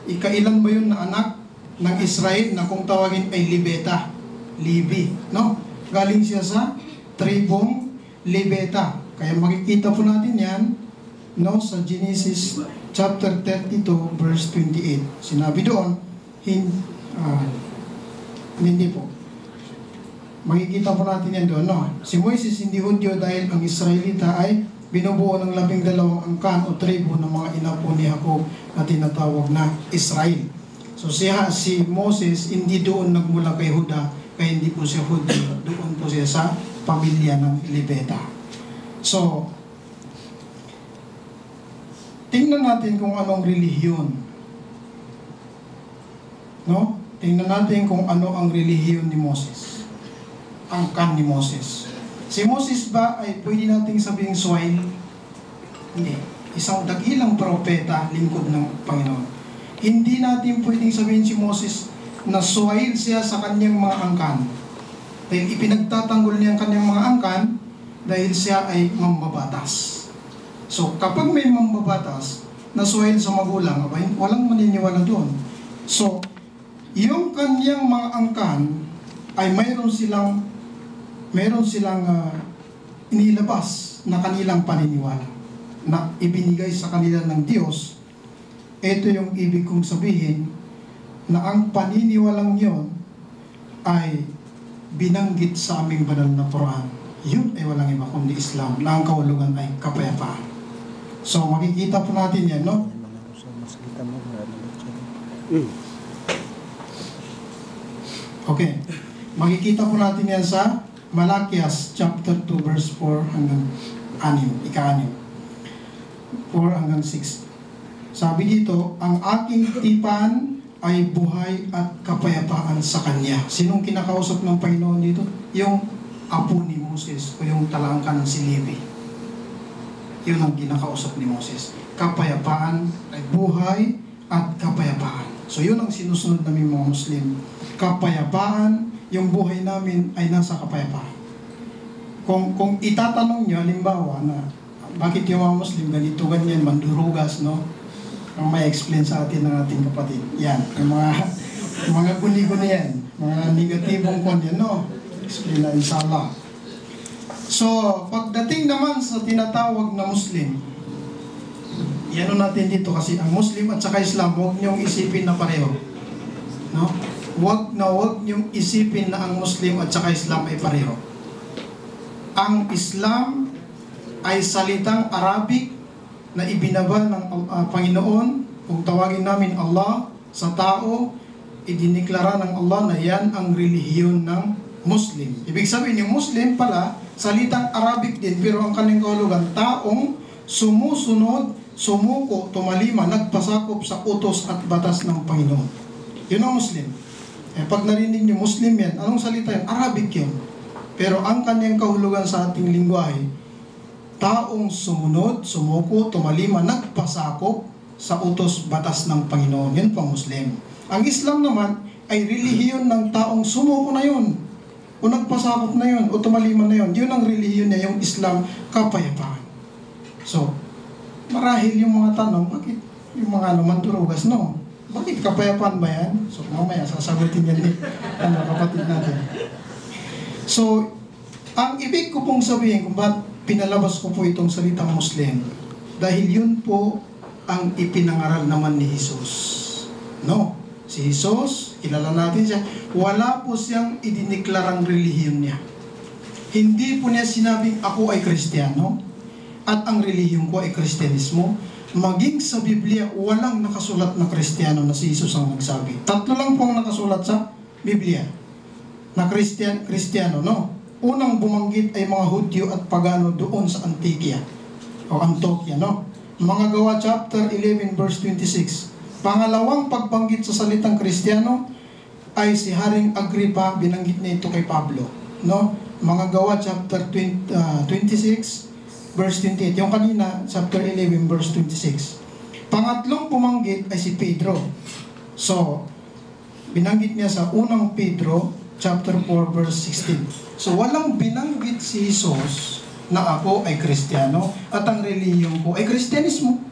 ikailan ba yun na anak ng Israel na kung tawagin ay Levi, no? Galing siya sa tribong Lebeta. Kaya makikita po natin yan, no, sa Genesis chapter 32 verse 28. Sinabi doon, hindi po. Makikita po natin yan doon, no? Si Moises hindi Hudyo dahil ang Israelita ay binubuo ng 12 angkan o tribo ng mga ina po ni Jacob na tinatawag na Israel. So si Moses hindi doon nagmula kay Juda, kaya hindi po siya Hudyo. Doon po siya sa pamilya ng Lebeta. So, tingnan natin kung anong relihiyon. No? Tingnan natin kung ano ang relihiyon ni Moses. Angkan ni Moses. Si Moses ba ay pwede nating sabing swine? Hindi. Isang dakilang propeta, lingkod ng Panginoon. Hindi natin pwedeng sabihin si Moses na swine siya sa kanyang mga angkan. Dahil ipinagtatanggol niya ang kanyang mga angkan dahil siya ay mambabatas. So, kapag may mambabatas na swine sa magulang, walang maniniwala doon. So, yung kanyang mga angkan ay mayroon silang inilabas na kanilang paniniwala na ibinigay sa kanila ng Diyos. Ito yung ibig kong sabihin na ang paniniwalang yon ay binanggit sa aming banal na Quran. Yun ay walang iba kundi Islam na ang kahulugan ay kapayapaan. So makikita po natin yan, no? Okay. Makikita po natin yan sa Malakias chapter 2 verse 4 hanggang 6, ika-6. 4 hanggang 6. Sabi dito, ang aking tipan ay buhay at kapayapaan sa Kanya. Sinong kinakausap ng Panginoon dito? Yung apo ni Moses o yung talangka ng si Levi. Yun ang kinakausap ni Moses. Kapayapaan ay buhay at kapayapaan. So yun ang sinusunod namin mga Muslim. Kapayapaan, yung buhay namin ay nasa kapayapaan. Kung itatanong nyo, halimbawa na bakit yung mga Muslim ganito ganyan, mandurugas, no? Ang may explain sa atin ng ating kapatid. Yan, yung mga guni-guni yan, mga negatibong kon yan, no? Explain na inshallah. So, pagdating naman sa tinatawag na Muslim, yan natin dito kasi ang Muslim at saka Islam, huwag niyong isipin na pareho. No? Huwag niyong isipin na ang Muslim at saka Islam ay pareho. Ang Islam ay salitang Arabic na ibinaba ng Panginoon, kung tawagin namin Allah sa tao, idiniklara ng Allah na yan ang relihiyon ng Muslim. Ibig sabihin, yung Muslim pala, salitang Arabic din, pero ang kanyang kahulugan, taong sumusunod, sumuko, tumalima, nagpasakop sa utos at batas ng Panginoon. Yun ang Muslim. Pag narinig niyo Muslim yan, anong salita yan? Arabic yun. Pero ang kanyang kahulugan sa ating lingwahe, taong sumunod, sumuko, tumalima, nagpasakop sa utos batas ng Panginoon. Yun pang Muslim. Ang Islam naman ay relihiyon ng taong sumuko na yun, o nagpasakop na yun, o tumalima na yun. Yun ang relihiyon niya, yung Islam, kapayapaan. So, marahil yung mga tanong, bakit yung mga mandurugas, no? Bakit kapayapaan ba yan? So, mamaya sasagutin yan ni kapatid natin. So, ang ibig ko pong sabihin kung ba't pinalabas ko po itong salitang Muslim, dahil yun po ang ipinangaral naman ni Jesus. No? Si Jesus, kilala natin siya, wala po siyang idiniklarang relihiyon niya. Hindi po niya sinabing ako ay Kristiyano at ang relihiyon ko ay Kristyanismo. Maging sa Biblia, walang nakasulat na Kristiyano na si Jesus ang nagsabi. 3 lang po ang nakasulat sa Biblia na Kristiyano, no? Unang bumanggit ay mga Hudyo at Pagano doon sa Antioquia o Antioquia, no? Mga Gawa chapter 11 verse 26. Pangalawang pagbanggit sa salitang Kristiyano ay si Haring Agripa, binanggit na ito kay Pablo, no? Mga Gawa chapter 26 verse 28. Yung kanina, chapter 11 verse 26. Pangatlong pumanggit ay si Pedro. So, binanggit niya sa unang Pedro chapter 4 verse 16. So, walang binanggit si Jesus na ako ay Kristiyano at ang relihiyon ko ay Kristyanismo.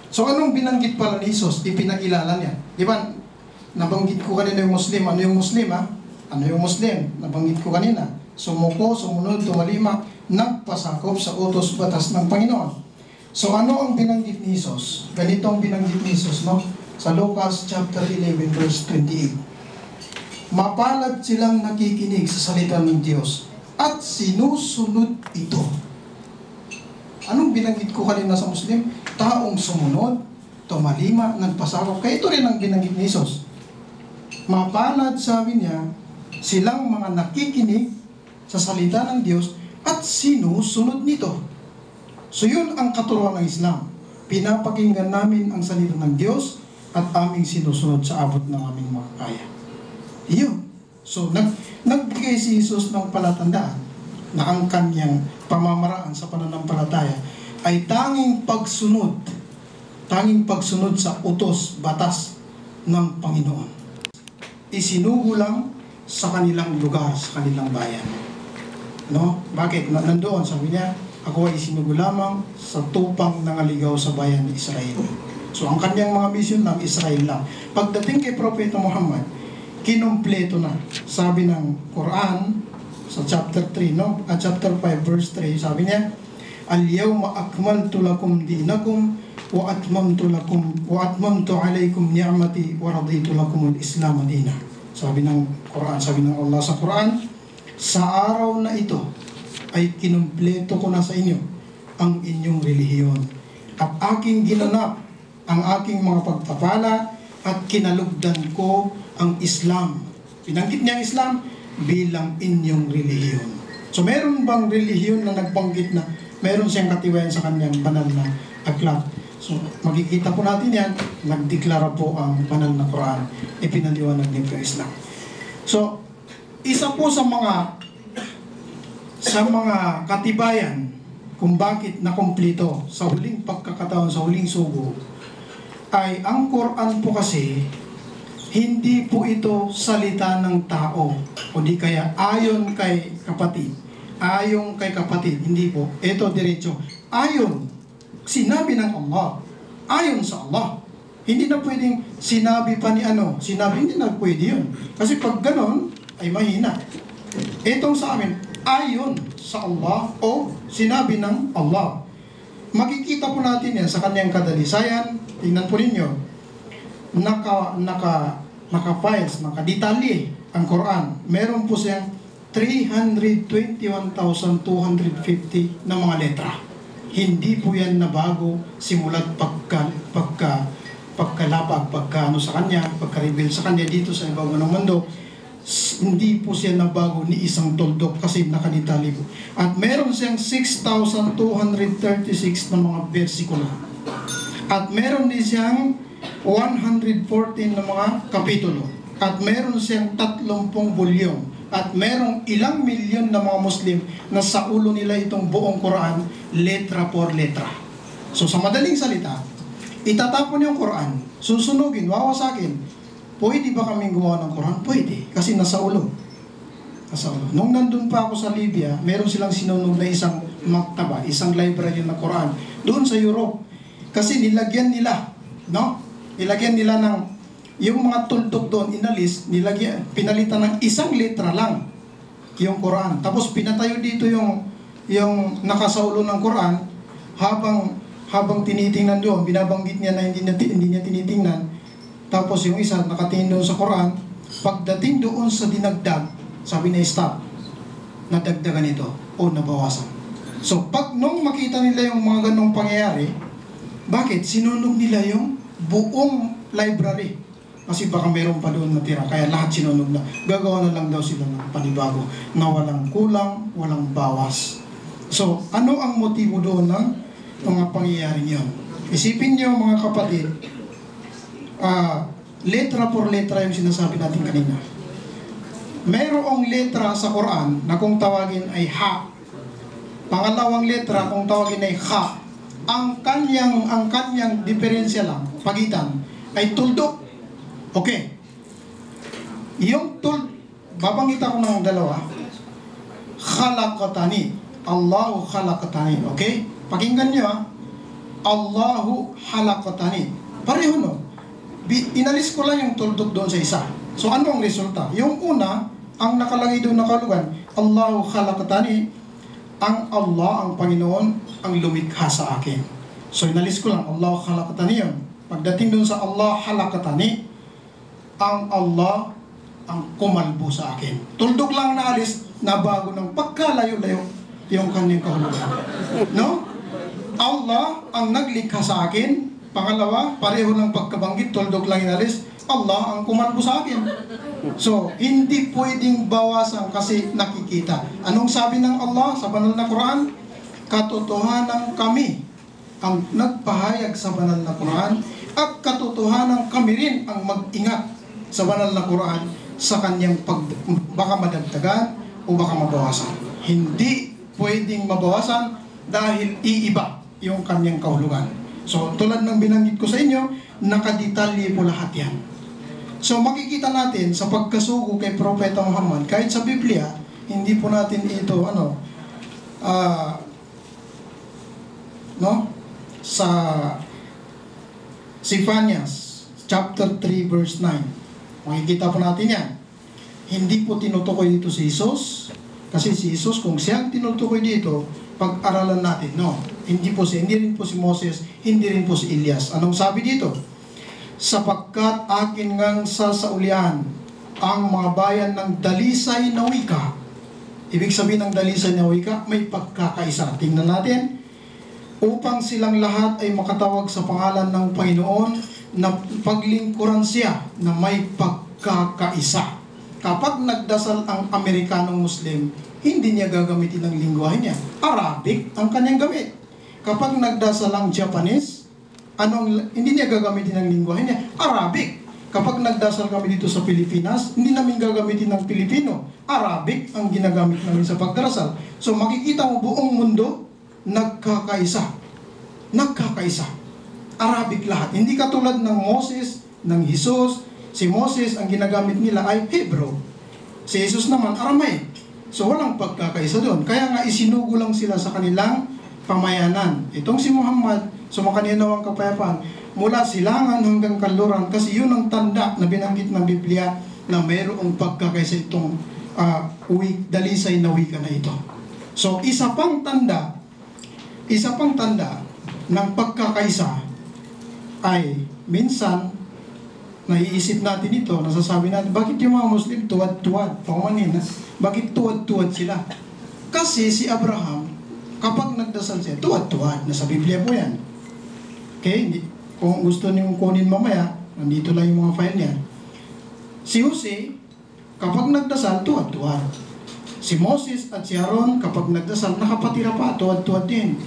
So, anong binanggit pala ni Jesus? Ipinakilala niya. Di ba? Nabanggit ko kanina yung Muslim. Ano yung Muslim, ha? Ano yung Muslim? Nabanggit ko kanina. Sumuko, sumunod, tumalima, nagpasakop sa utos batas ng Panginoon. So, ano ang binanggit ni Jesus? Ganito ang binanggit ni Jesus, no? Sa Lucas chapter 11 verse 28. Mapalad silang nakikinig sa salita ng Diyos at sinusunod ito. Anong binanggit ko kanina sa Muslim? Taong sumunod, tumalima, nagpasakop. Kaya ito rin ang binanggit ni Jesus. Mapalad, sabi niya, silang mga nakikinig sa salita ng Diyos at sinusunod nito. So yun ang katuruan ng Islam. Pinapakinggan namin ang salita ng Diyos at aming sinusunod sa abot ng aming makakaya. Iyon. So nagbigay si Jesus ng palatandaan na ang kanyang pamamaraan sa pananampalataya ay tanging pagsunod sa utos, batas ng Panginoon. Isinugo lang sa kanilang lugar, sa kanilang bayan. No? Bakit? Nandoon, sabi niya, ako ay isinugo lamang sa tupang nangaligaw sa bayan ni Israel. So, ang kanyang mga mission lang, Israel lang. Pagdating kay Propeta Muhammad, kinumpleto na. Sabi ng Quran, sa chapter 3, no? At chapter 5, verse 3, sabi niya, Al-yawma akmaltu lakum dinakum wa atmamtu alaykum ni'mati wa raditu lakum al-Islam dina. Sabi ng Quran, sabi ng Allah sa Quran, sa araw na ito ay kinumpleto ko na sa inyo ang inyong relihiyon at aking ginanap ang aking mga pagpapala at kinalugdan ko ang Islam Binanggit niya ang Islam bilang inyong relihiyon. So meron bang relihiyon na nagbanggit na meron siyang katiwayan sa kanyang banal na aklat? So makikita po natin yan, nagdeklara po ang banal na Quran, ipinaliwanag din po Islam. So isa po sa mga katibayan kung bakit nakumpleto sa huling pagkakataon, sa huling sugo, ay ang Quran po kasi hindi po ito salita ng tao o di kaya ayon kay kapatid, hindi po, ito diretso ayon, sinabi ng Allah, ayon sa Allah. Hindi na pwedeng sinabi pa ni hindi na pwede yun, kasi pag ganon ay mahina. Itong sa amin, ayon sa Allah o sinabi ng Allah. Makikita po natin yan sa kanyang kadalisayan. Tingnan po ninyo, naka-files, nakadetalye ang Quran. Meron po siyang 321,250 na mga letra. Hindi po yan nabago simulat pagkalapag, sa kanya, pagka-reveal sa kanya dito sa ibabaw ng mundo. Hindi po siya nabago ni isang tuldok kasi nakadetalye po. At meron siyang 6,236 na mga versikulo. At meron din siyang 114 na mga kapitulo. At meron siyang 30 bulyong. At merong ilang milyon na mga Muslim na sa ulo nila itong buong Quran, letra por letra. So sa madaling salita, itatapon yung Quran, susunugin, wawasakin. Pwede ba kaming gumawa ng Quran? Pwede, kasi nasa ulo. Nung nandun pa ako sa Libya, meron silang sinunog na isang maktaba, isang library ng Quran, doon sa Europe. Kasi nilagyan nila, nilagyan nila ng, yung mga tuldok doon, pinalitan ng isang letra lang, yung Quran. Tapos pinatayo dito yung nakasaulo ng Quran, habang tinitingnan doon, binabanggit niya na hindi niya tinitingnan. Tapos yung isa nakatingin doon sa Quran, pagdating doon sa dinagdag, sabi na stop, nadagdagan ito o nabawasan. So pag nung makita nila yung mga ganong pangyayari, bakit? Sinunog nila yung buong library. Kasi baka meron pa doon natira, kaya lahat sinunog na. Gagawa na lang daw sila ng panibago na walang kulang, walang bawas. So ano ang motibo doon ng mga pangyayari niyon? Isipin niyo mga kapatid, letra por letra yung sinasabi natin kanina. Mayroong letra sa Quran na kung tawagin ay ha. Pangalawang letra kung tawagin ay kha. Ang kanyang diferensya lang, pagitan, ay tuldok. Okay. Yung babangit ako ng dalawa. Khalaqatani. Allahu khalaqatani. Okay? Pakinggan nyo Allahu khalaqatani. Pareho no? Inalis ko lang yung tuldok doon sa isa. So ano ang resulta? Yung una, ang nakalagay doon nakahulugan, Allahu khalaqatani, ang Allah, ang Panginoon, ang lumikha sa akin. So inalis ko lang, Allahu khalaqatani yun. Pagdating doon sa Allah khalaqatani, ang Allah ang kumalbo sa akin. Tuldok lang naalis, nabago ng pagkalayo-layo yung kanyang kahulugan. No? Allah ang naglikha sa akin. Pangalawa, pareho ng pagkabanggit, tuldok lang inalis, Allah ang kumalbo sa akin. So, hindi pwedeng bawasan kasi nakikita. Anong sabi ng Allah sa banal na Quran? Katotohanan kami ang nagpahayag sa banal na Quran at katotohanan kami rin ang mag-ingat sa banal na Quran sa kanyang baka madagdagan o baka mabawasan. Hindi pwedeng mabawasan dahil iiba yung kanyang kahulugan. So, tulad ng binanggit ko sa inyo, nakadetalye po lahat yan. So, makikita natin sa pagkasugo kay Propeta Muhammad, kahit sa Biblia, hindi po natin ito, sa Zephaniah, chapter 3, verse 9. Makikita po natin yan. Hindi po tinutukoy dito si Jesus, kasi si Jesus, kung siyang tinutukoy dito, pag-aralan natin, no, hindi rin po si Moses, hindi rin po si Elias. Anong sabi dito? Sapagkat akin ngang sasaulian ang mga bayan ng dalisay na wika. Ibig sabihin ng dalisay na wika, may pagkakaisa. Tingnan natin. Upang silang lahat ay makatawag sa pangalan ng Panginoon na paglingkuran siya na may pagkakaisa. Kapag nagdasal ang Amerikanong Muslim, hindi niya gagamitin ang lingwahe niya. Arabic ang kanyang gamit. Kapag nagdasal ang Japanese, hindi niya gagamitin ang lingwahe niya. Arabic. Kapag nagdasal kami dito sa Pilipinas, hindi namin gagamitin ng Pilipino. Arabic ang ginagamit namin sa pagdarasal. So makikita mo buong mundo, nagkakaisa. Nagkakaisa. Arabic lahat. Hindi katulad ng Moses, ng Jesus. Si Moses, ang ginagamit nila ay Hebrew. Si Jesus naman, Aramaic. So walang pagkakaisa doon. Kaya nga isinugo lang sila sa kanilang pamayanan. Itong si Muhammad, sumakaninaw ang kapayapaan, mula silangan hanggang kanluran, kasi yun ang tanda na binanggit ng Biblia na mayroong pagkakaisa itong dalisay na wika na ito. So isa pang tanda ng pagkakaisa ay minsan naiisip natin ito, nasasabi natin, bakit yung mga Muslim tuwad-tuwad? Paumanin, bakit tuwad-tuwad sila? Kasi si Abraham, kapag nagdasal siya, tuwad-tuwad. Nasa Biblia po yan. Okay? Kung gusto niyong kunin mamaya, nandito lang yung mga file niya. Si Jose, kapag nagdasal, tuwad-tuwad. Si Moses at si Aaron, kapag nagdasal, nakapatira pa, tuwad-tuwad din.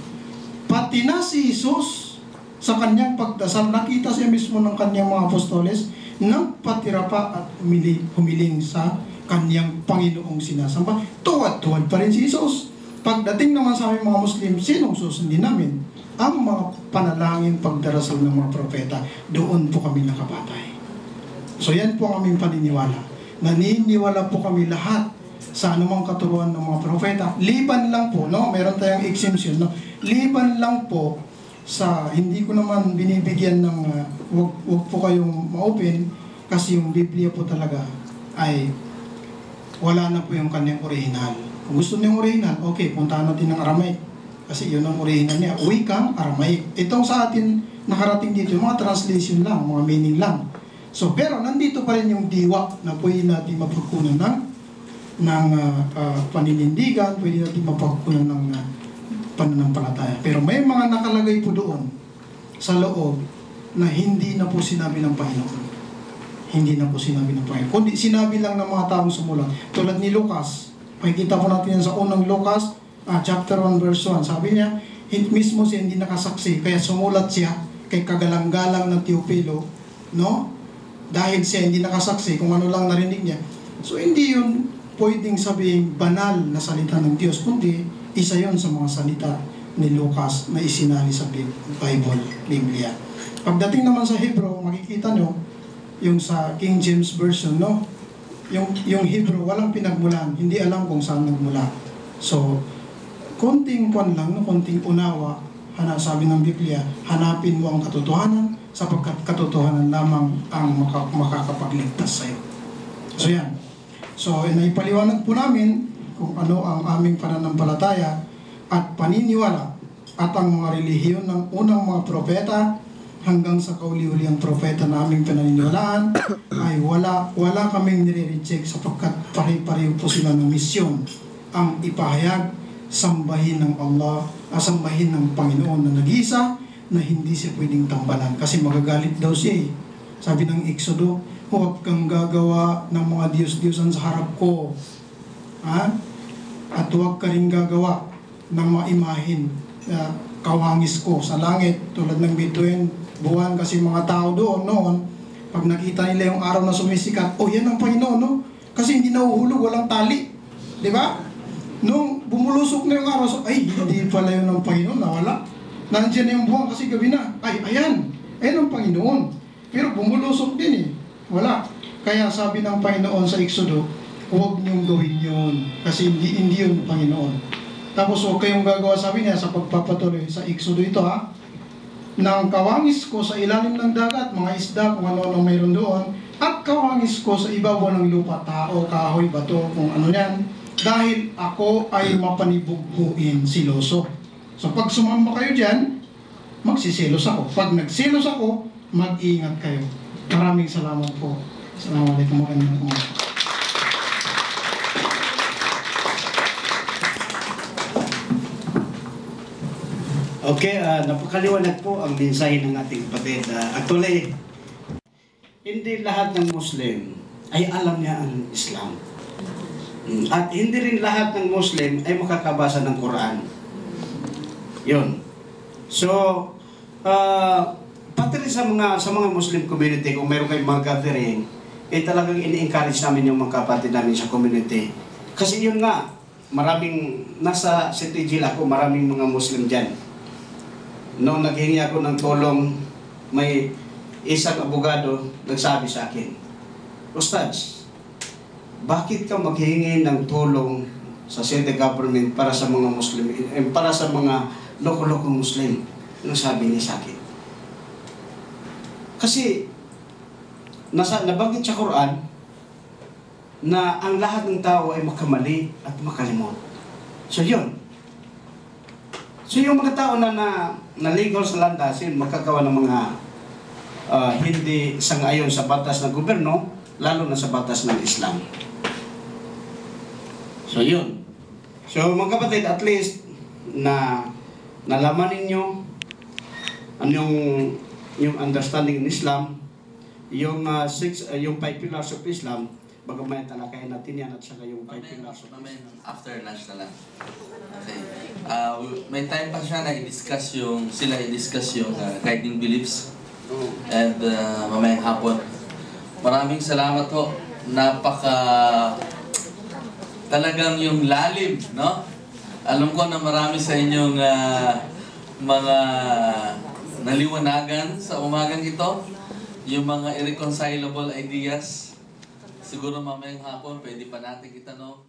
Pati na si Jesus, sa kanyang pagdasal, nakita siya mismo ng kanyang mga apostoles, nagpatira pa at humiling sa kanyang Panginoong sinasamba. Tuwad-tuwad pa rin si Jesus. Pagdating naman sa aming mga Muslim, sinong susundin namin? Ang mga panalangin pagdarasal ng mga propeta, doon po kami nakabatay. So yan po ang aming paniniwala. Naniniwala po kami lahat sa anumang katuruan ng mga propeta. Liban lang po, no? Meron tayong exemption, no? Liban lang po sa, hindi ko naman binibigyan ng, wag po kayong ma-open, kasi yung Biblia po talaga ay wala na po yung kanyang original. Kung gusto niyong original, okay, puntahan natin ng Aramaic. Kasi yun ang original niya. Wikang Aramaic. Itong sa atin nakarating dito, yung mga translation lang, mga meaning lang. So, pero nandito pa rin yung diwa na pwede natin mapagkunan ng paninindigan, pwede natin mapagkunan ng pananampalataya. Pero may mga nakalagay po doon sa loob na hindi na po sinabi ng Panginoon. Hindi na po sinabi ng Panginoon. Kundi sinabi lang ng mga taong sumulat. Tulad ni Lucas. Makikita po natin yan sa unang Lucas, chapter 1 verse 1. Sabi niya, mismo siya hindi nakasaksi, kaya sumulat siya kay kagalang-galang ng Teopilo, no? Dahil siya hindi nakasaksi kung ano lang narinig niya. So hindi yun pwedeng sabihin banal na salita ng Diyos, kundi isa yon sa mga salita ni Lucas na isinali sa Bible, Biblia. Pagdating naman sa Hebrew, makikita nyo, yung sa King James Version, no? Yung Hebrew, walang pinagmulan, hindi alam kung saan nagmula. So, konting kwan lang, no? Konting unawa, sabi ng Biblia, hanapin mo ang katotohanan, sapagkat katotohanan lamang ang makakapagligtas sa'yo. So yan. So, naipaliwanag po namin kung ano ang aming pananampalataya at paniniwala at ang mga relihiyon ng unang mga propeta hanggang sa kauli-uliang propeta na aming pinaniniwalaan ay wala kaming nire-reject sapagkat pare-pareho po sila ng misyon ang ipahayag, sambahin ng Allah, sambahin ng Panginoon na nag-iisa na hindi siya pwedeng tambalan kasi magagalit daw siya eh. Sabi ng Exodo, huwag kang gagawa ng mga Diyos-Diyosan sa harap ko. Ha? At huwag ka rin gagawa ng mga imahin kawangis ko sa langit tulad ng bituin, buwan, kasi mga tao doon noon, pag nakita nila yung araw na sumisikat, yan ang Panginoon, no? Kasi hindi nahuhulog, walang tali. Di ba? Nung bumulusok na yung araw, hindi pala yun ang Panginoon, nawala. Nandiyan na yung buwan kasi gabi na. Ayan ang Panginoon. Pero bumulusok din eh. Wala. Kaya sabi ng Panginoon sa Exodo, huwag niyong gawin yun. Kasi hindi yun Panginoon. Tapos huwag kayong gagawa, sabi niya, sa pagpapatuloy sa Exodo ito ng kawangis ko sa ilalim ng dagat, mga isda, kung ano-ano mayroon doon, at kawangis ko sa ibabaw ng lupa, tao, kahoy, bato, kung ano yan, dahil ako ay mapanibugbuin siloso. So pag sumamba kayo dyan, magsisilos ako. Pag nagsilos ako, mag-iingat kayo. Maraming salamat po. Assalamualaikum warahmatullahi wabarakatuh. Okay, napakaliwanag po ang mensahe ng ating kapatid. Actually, hindi lahat ng Muslim ay alam niya ang Islam. At hindi rin lahat ng Muslim ay makakabasa ng Quran. Yun. So, pati rin sa mga Muslim community, kung meron kayong mga gathering, talagang ini-encourage namin yung mga kapatid namin sa community. Kasi yun nga, maraming, nasa City Jail ako, maraming mga Muslim dyan. Noong naghingi ako ng tulong, may isang abogado nagsabi sa akin, Ustads, bakit ka maghingi ng tulong sa city government para sa mga Muslim, para sa mga loko-lokong Muslim? Ano sabi niya sa akin? Kasi nabanggit sa Quran na ang lahat ng tao ay makamali at makalimot. So yun. So yung mga tao na naligaw sa landas, yun, magkagawa ng mga hindi sangayon sa batas ng gobyerno, lalo na sa batas ng Islam. So yun. So mga kapatid, at least na nalaman ninyo anong yung understanding ng Islam, yung 5 pillars of Islam, bago may talakayin natin yan at saka yung 5 pillars of Islam. After lunch na lang. Okay. May time pa siya na i-discuss yung guiding beliefs. And mamayang hapon. Maraming salamat ho. Talagang yung lalim, no? Alam ko na marami sa inyong mga naliwanagan sa umagang ito. Yung mga irreconcilable ideas. Siguro mamayang hapon, pwede pa natin itanong